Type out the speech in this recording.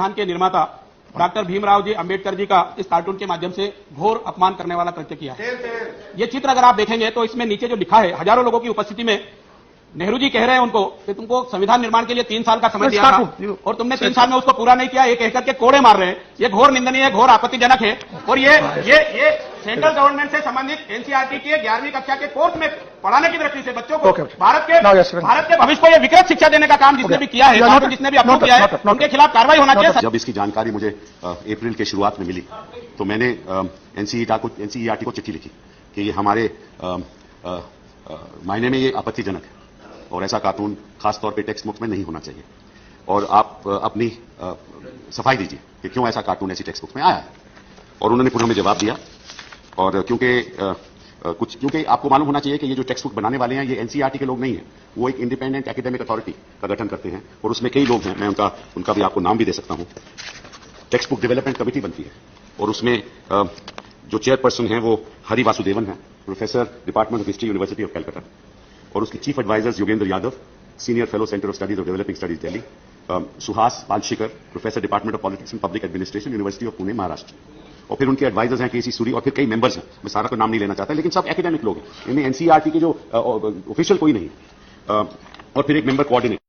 संविधान के निर्माता डॉक्टर भीमराव जी अंबेडकर जी का इस कार्टून के माध्यम से घोर अपमान करने वाला कृत्य किया है। ये चित्र अगर आप देखेंगे तो इसमें नीचे जो लिखा है, हजारों लोगों की उपस्थिति में नेहरू जी कह रहे हैं उनको कि तुमको संविधान निर्माण के लिए 3 साल का समय दिया था और तुमने 3 साल में उसको पूरा नहीं किया, ये कहकर के कोड़े मार रहे हैं। ये घोर निंदनीय है, घोर आपत्तिजनक है। और ये सेंट्रल गवर्नमेंट से संबंधित एनसीईआरटी के 11वीं कक्षा के कोर्स में पढ़ाने की दृष्टि से बच्चों को भारत के भविष्य को ये विकृत शिक्षा देने का काम जिसने भी किया है, जिसने भी अप्रूव किया है, उनके खिलाफ कार्रवाई होना चाहिए। जब इसकी जानकारी मुझे अप्रैल के शुरुआत में मिली तो मैंने एनसीईआरटी को चिट्ठी लिखी कि ये हमारे मायने में ये आपत्तिजनक है और ऐसा कार्टून खासतौर पे टेक्स्ट बुक में नहीं होना चाहिए और आप अपनी सफाई दीजिए कि क्यों ऐसा कार्टून ऐसी टेक्स्ट बुक में आया है। और उन्होंने पुनः हमें जवाब दिया और क्योंकि आपको मालूम होना चाहिए कि ये जो टेक्स्ट बुक बनाने वाले हैं ये एनसीईआरटी के लोग नहीं हैं, वो एक इंडिपेंडेंट एकेडमिक अथॉरिटी का गठन करते हैं और उसमें कई लोग हैं। मैं उनका भी आपको नाम भी दे सकता हूं। टेक्स्ट बुक डेवलपमेंट कमेटी बनती है और उसमें जो चेयरपर्सन है वो हरि वासुदेवन है, professor department of history university of Calcutta, और उसके chief advisers Yogendra Yadav, senior fellow centre of studies of developing studies Delhi, Suhas Palshikar, professor department of politics and public administration, university of Pune, Maharashtra, और फिर उनके एडवाइजर्स हैं केसी सूरी और फिर कई मेंबर्स हैं। मैं सारा को नाम नहीं लेना चाहता लेकिन सब एकेडमिक लोग हैं, इनमें एनसीईआरटी के जो ऑफिशियल कोई नहीं, और फिर एक मेंबर कोऑर्डिनेटर।